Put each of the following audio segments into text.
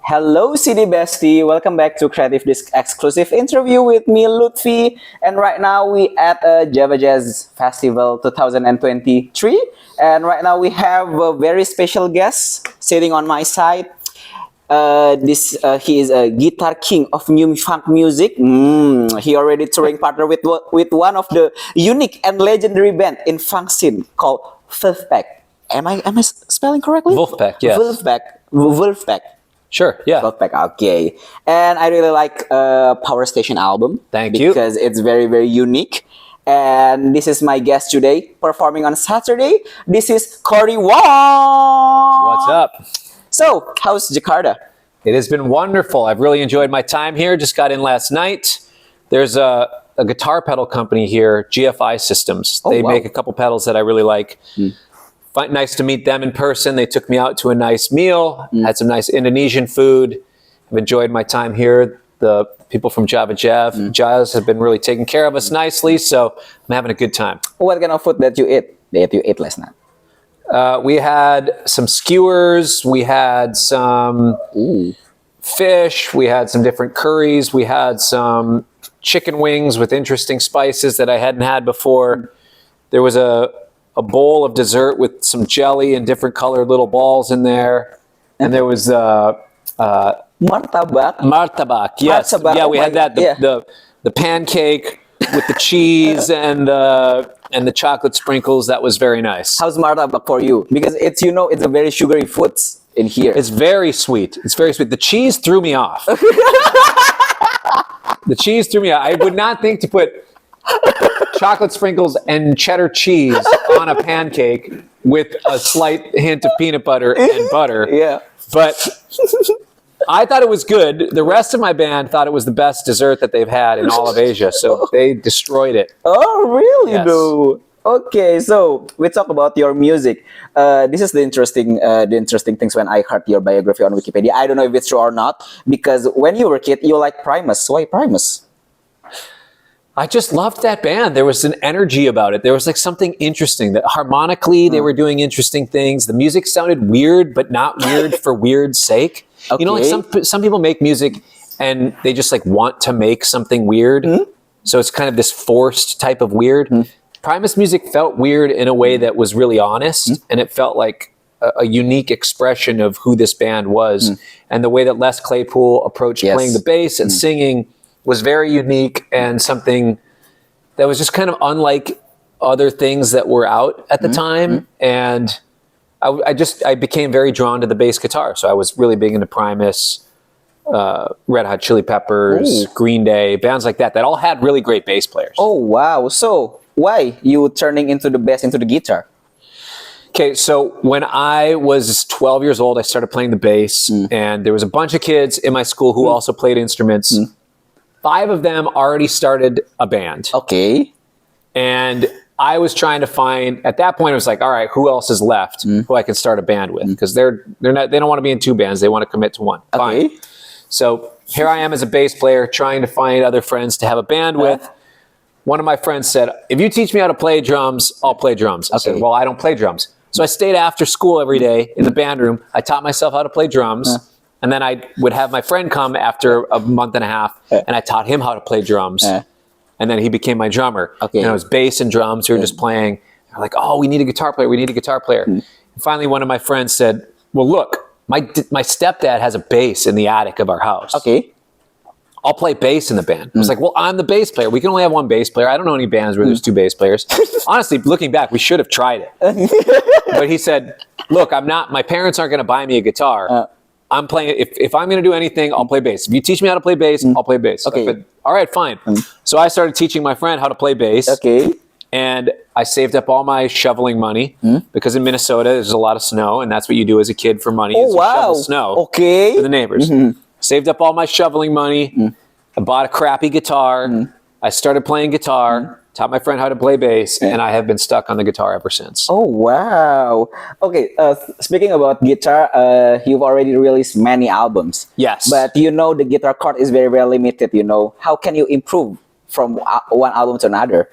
Hello, CD Bestie. Welcome back to CreativeDisc exclusive interview with me, Luthfi. And right now we at a Java Jazz Festival 2023. And right now we have a very special guest sitting on my side. He is a guitar king of new funk music. He already touring partner with one of the unique and legendary band in funk scene called Wolfpack. Am I spelling correctly? Wolfpack, yes. Wolfpack. Sure, yeah. Wolfpack, okay. And I really like Power Station album. Thank you. Because it's very, very unique. And this is my guest today, performing on Saturday. This is Cory Wong. What's up? So, how's Jakarta? It has been wonderful. I've really enjoyed my time here. Just got in last night. There's a guitar pedal company here, GFI Systems. They make a couple pedals that I really like. Nice to meet them in person. They took me out to a nice meal, had some nice Indonesian food. I've enjoyed my time here. The people from Java Jazz have been really taking care of us nicely, so I'm having a good time. What kind of food that you ate last night? We had some skewers, we had some fish, we had some different curries, we had some chicken wings with interesting spices that I hadn't had before. There was a bowl of dessert with some jelly and different colored little balls in there. And there was Martabak. martabak, yes. Martabak, yeah, we had that. The pancake with the cheese and the chocolate sprinkles. That was very nice. How's martabak for you? Because it's a very sugary food in here. It's very sweet. It's very sweet. The cheese threw me off. The cheese threw me off. I would not think to put chocolate sprinkles and cheddar cheese on a pancake with a slight hint of peanut butter and butter. Yeah. But I thought it was good. The rest of my band thought it was the best dessert that they've had in all of Asia, so they destroyed it. Oh, really? Yes. Though? Okay, so we talk about your music. This is the interesting things when I heard your biography on Wikipedia. I don't know if it's true or not, because when you were a kid, you liked Primus. Why Primus? I just loved that band. There was an energy about it. There was like something interesting that harmonically they were doing interesting things. The music sounded weird, but not weird for weird's sake. Okay. You know, like some people make music and they just like want to make something weird. So it's kind of this forced type of weird. Primus music felt weird in a way that was really honest, and it felt like a unique expression of who this band was. And the way that Les Claypool approached playing the bass and singing was very unique and something that was just kind of unlike other things that were out at the time. And I became very drawn to the bass guitar. So I was really big into Primus, Red Hot Chili Peppers, Green Day, bands like that all had really great bass players. Oh, wow. So why you turning into the bass, into the guitar? Okay, so when I was 12 years old, I started playing the bass, and there was a bunch of kids in my school who also played instruments. 5 of them already started a band. Okay. And I was trying to find, at that point, it was like, all right, who else is left who I can start a band with? Because they don't want to be in 2 bands. They want to commit to one. Okay. Fine. So here I am as a bass player trying to find other friends to have a band with. One of my friends said, if you teach me how to play drums, I'll play drums. I said, well, I don't play drums. So I stayed after school every day in the band room. I taught myself how to play drums. And then I would have my friend come after a month and a half, and I taught him how to play drums. And then he became my drummer. And it was bass and drums. We were just playing. They're like, oh, we need a guitar player. We need a guitar player. And finally, one of my friends said, well, look, my stepdad has a bass in the attic of our house. Okay. I'll play bass in the band. I was like, well, I'm the bass player. We can only have one bass player. I don't know any bands where there's 2 bass players. Honestly, looking back, we should have tried it. But he said, look, my parents aren't going to buy me a guitar. I'm playing, if I'm going to do anything, I'll play bass. If you teach me how to play bass, I'll play bass. Okay. Said, all right, fine. So I started teaching my friend how to play bass. Okay. And I saved up all my shoveling money because in Minnesota, there's a lot of snow, and that's what you do as a kid for money. Oh, is you shovel snow for the neighbors. Saved up all my shoveling money. I bought a crappy guitar. I started playing guitar, taught my friend how to play bass, and I have been stuck on the guitar ever since. Oh, wow. Okay, speaking about guitar, you've already released many albums. Yes. But the guitar chord is very, very limited, How can you improve from one album to another?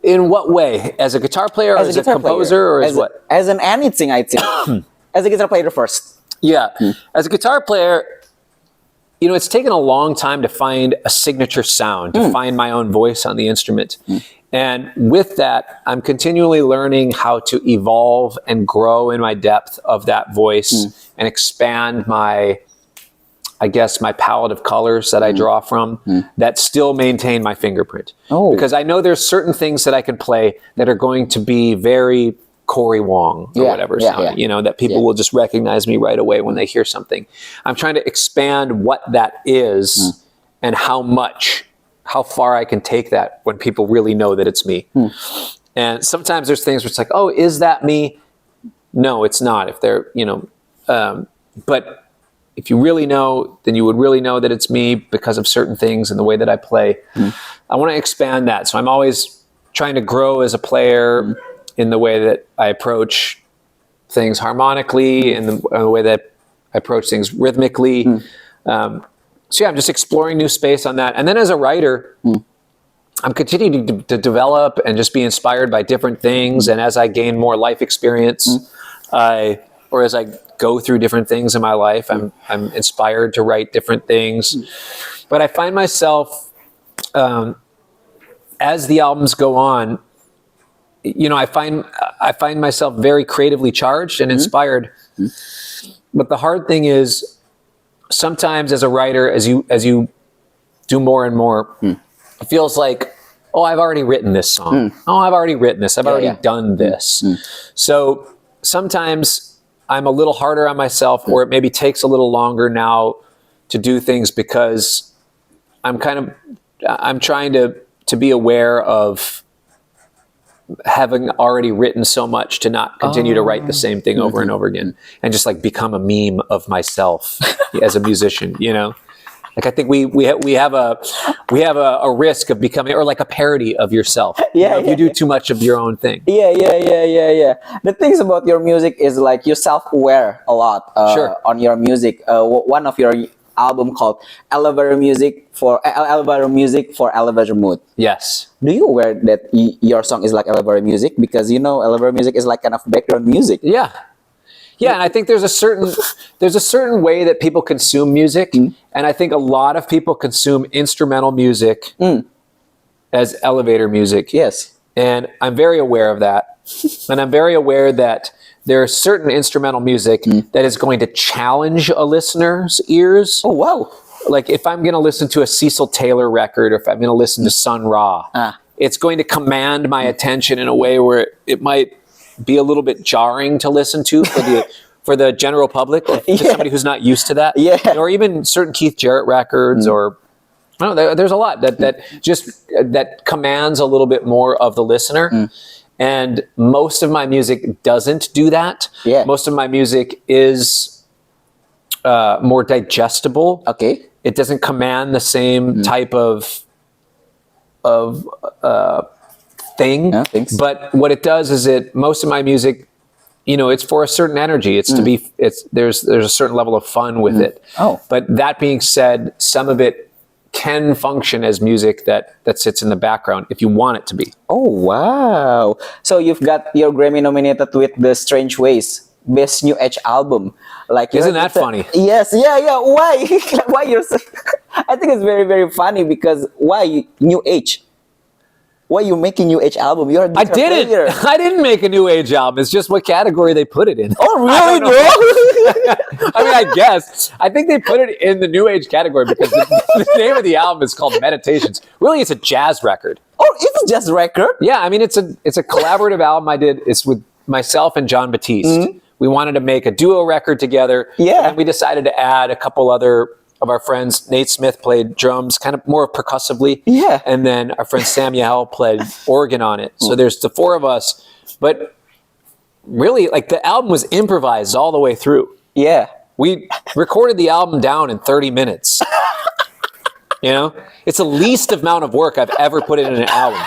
In what way? As a guitar player, or as a composer, or as what? As an anything, I think. as a guitar player first. Yeah. As a guitar player, you know, it's taken a long time to find a signature sound, to find my own voice on the instrument. And with that, I'm continually learning how to evolve and grow in my depth of that voice and expand my, I guess, my palette of colors that I draw from that still maintain my fingerprint. Oh. Because I know there's certain things that I can play that are going to be very Cory Wong or whatever sound, you know, that people will just recognize me right away when they hear something. I'm trying to expand what that is and how far I can take that when people really know that it's me. And sometimes there's things where it's like, oh, is that me? No, it's not. If they're, you know, but if you really know, then you would really know that it's me because of certain things and the way that I play. I want to expand that. So I'm always trying to grow as a player in the way that I approach things harmonically, in the way that I approach things rhythmically. So yeah, I'm just exploring new space on that. And then as a writer, I'm continuing to develop and just be inspired by different things. And as I gain more life experience, or as I go through different things in my life, I'm inspired to write different things. But I find myself, as the albums go on, you know, I find myself very creatively charged and inspired. But the hard thing is, sometimes as a writer, as you do more and more, it feels like, oh, I've already written this song. Oh, I've already written this. I've already done this. So sometimes I'm a little harder on myself, or it maybe takes a little longer now to do things because I'm trying to be aware of having already written so much to not continue to write the same thing over and over again and just like become a meme of myself as a musician, you know? Like I think we have a risk of becoming, or like a parody of yourself. You know, if you do too much of your own thing. Yeah. The things about your music is like you're self-aware a lot on your music. One of your album called Elevator Music for Elevator Mood. Yes. Do you aware that your song is like elevator music? Because you know elevator music is like kind of background music. Yeah. Yeah, and I think there's a certain way that people consume music, and I think a lot of people consume instrumental music as elevator music. Yes. And I'm very aware of that. And I'm very aware that there are certain instrumental music that is going to challenge a listener's ears. Oh, wow. Like if I'm going to listen to a Cecil Taylor record, or if I'm going to listen to Sun Ra, it's going to command my attention in a way where it might be a little bit jarring to listen to for the general public, or for somebody who's not used to that. Yeah. Or even certain Keith Jarrett records, or I don't know, there's a lot that commands a little bit more of the listener. And most of my music doesn't do that. Yeah. Most of my music is more digestible. Okay. It doesn't command the same type of thing. But what it does is most of my music, you know, it's for a certain energy. It's there's a certain level of fun with it. Oh. But that being said, some of it can function as music that sits in the background if you want it to be. Oh, wow. So you've got your Grammy nominated with The Strange Ways, Best New Age Album. Like, isn't that funny? Yes, yeah. Why? Why you're so I think it's very, very funny because why New Age? Why you making New Age album? You're a guitar player. I didn't make a New Age album. It's just what category they put it in. Oh, really, bro? I mean, I guess. I think they put it in the New Age category because the name of the album is called Meditations. Really, it's a jazz record. Oh, it's a jazz record? Yeah, I mean, it's a collaborative album I did. It's with myself and John Batiste. We wanted to make a duo record together. Yeah. And we decided to add a couple other of our friends. Nate Smith played drums, kind of more percussively. Yeah. And then our friend Samuel played organ on it. So there's the four of us. But really, like, the album was improvised all the way through. Yeah. We recorded the album down in 30 minutes. You know? It's the least amount of work I've ever put in an album.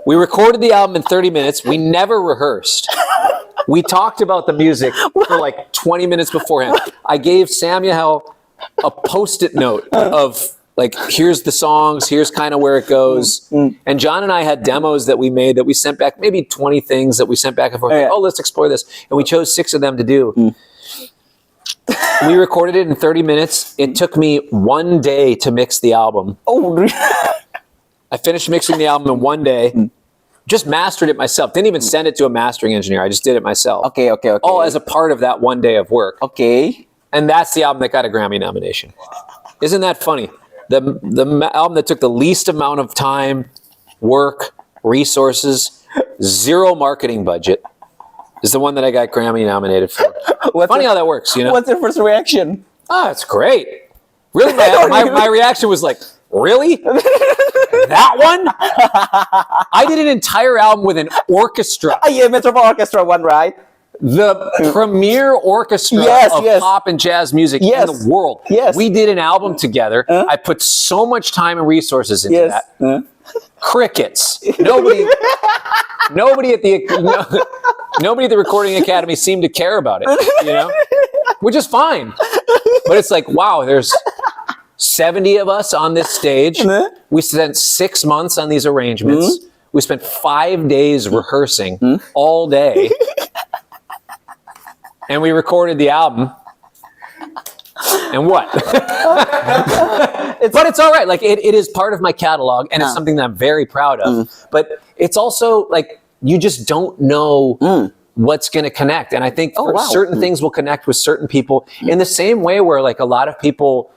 We recorded the album in 30 minutes. We never rehearsed. We talked about the music for like 20 minutes beforehand. I gave Samuel a Post-it note of like, here's the songs, here's kind of where it goes. And John and I had demos that we made that we sent back, maybe 20 things that we sent back and forth. Yeah. Oh, let's explore this. And we chose 6 of them to do. We recorded it in 30 minutes. It took me 1 day to mix the album. Oh, really? I finished mixing the album in 1 day. Just mastered it myself. Didn't even send it to a mastering engineer. I just did it myself. Okay. All as a part of that 1 day of work. Okay. And that's the album that got a Grammy nomination. Isn't that funny? The album that took the least amount of time, work, resources, 0 marketing budget is the one that I got Grammy nominated for. Funny how that works, you know? What's your first reaction? Oh, it's great. Really, my reaction was like, really? That one? I did an entire album with an orchestra. Yeah, Metropolitan Orchestra one, right? The premier orchestra of pop and jazz music in the world. Yes. We did an album together. I put so much time and resources into that. Crickets. Nobody at the Recording Academy seemed to care about it, you know? Which is fine. But it's like, wow, there's 70 of us on this stage. We spent 6 months on these arrangements. We spent 5 days rehearsing all day. And we recorded the album. And what? But it's all right. Like, it is part of my catalog, and it's something that I'm very proud of. But it's also like, you just don't know what's going to connect. And I think certain things will connect with certain people in the same way where, like, a lot of people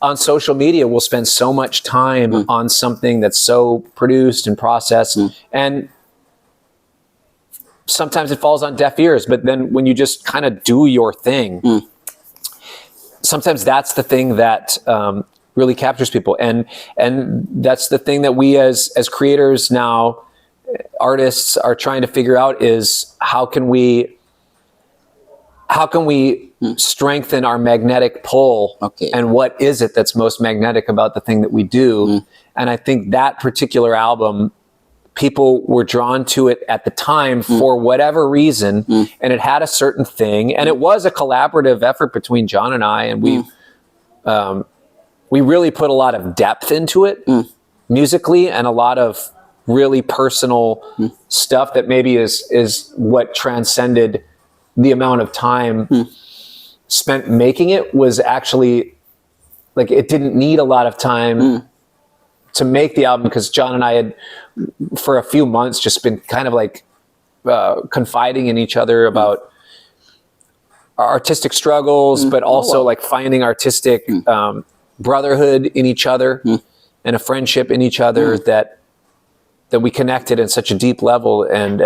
on social media will spend so much time on something that's so produced and processed. And sometimes it falls on deaf ears, but then when you just kind of do your thing, sometimes that's the thing that really captures people. And that's the thing that we as creators now, artists, are trying to figure out is how can we strengthen our magnetic pull, and what is it that's most magnetic about the thing that we do. And I think that particular album, people were drawn to it at the time for whatever reason, and it had a certain thing, and it was a collaborative effort between John and I, and we really put a lot of depth into it musically, and a lot of really personal stuff that maybe is what transcended the amount of time spent making it. Was actually, like, it didn't need a lot of time to make the album, because John and I had, for a few months, just been kind of like confiding in each other about our artistic struggles, but also like finding artistic brotherhood in each other and a friendship in each other that we connected in such a deep level. And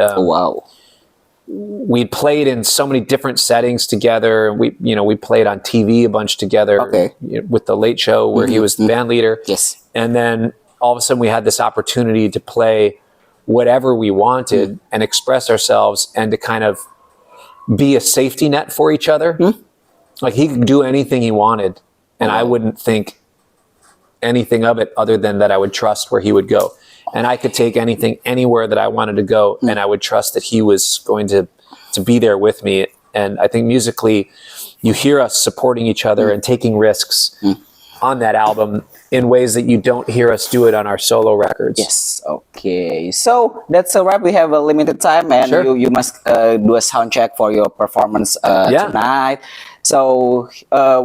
we played in so many different settings together. We played on TV a bunch together with the Late Show, where he was the band leader. Yes. And then all of a sudden we had this opportunity to play whatever we wanted and express ourselves, and to kind of be a safety net for each other. Like, he could do anything he wanted, and I wouldn't think anything of it other than that I would trust where he would go. And I could take anything anywhere that I wanted to go, and I would trust that he was going to be there with me. And I think musically, you hear us supporting each other and taking risks on that album in ways that you don't hear us do it on our solo records. Yes. Okay. So that's a wrap. We have a limited time, and you must do a sound check for your performance tonight. So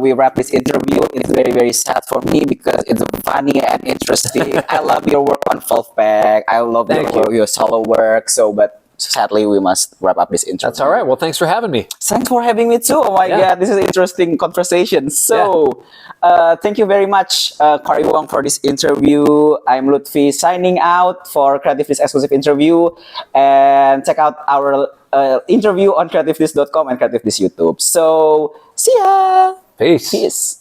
we wrap this interview. It's very, very sad for me because it's funny and interesting. I love your work on Wolfpack. I love your solo work. So, but sadly, we must wrap up this interview. That's all right. Well, thanks for having me. Thanks for having me too. Oh my God, this is an interesting conversation. So, thank you very much, Cory Wong, for this interview. I'm Luthfi signing out for CreativeDisc exclusive interview, and check out our interview on CreativeDisc.com and CreativeDisc YouTube. So, see ya. Peace. Peace.